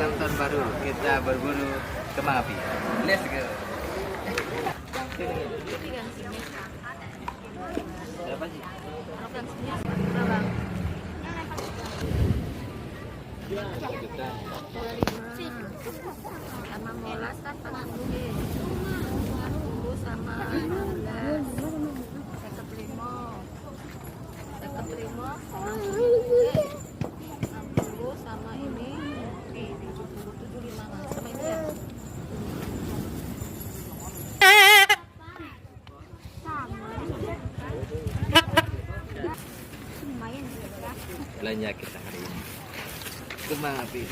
malam tahun baru kita berburu kembang api. Let's go. Berapa sih? Juta. Sama molas kan 40 sama 16 60 sama ini 70 sama ini ya. Lumayan juga. Belanja kita hari ini kembang api.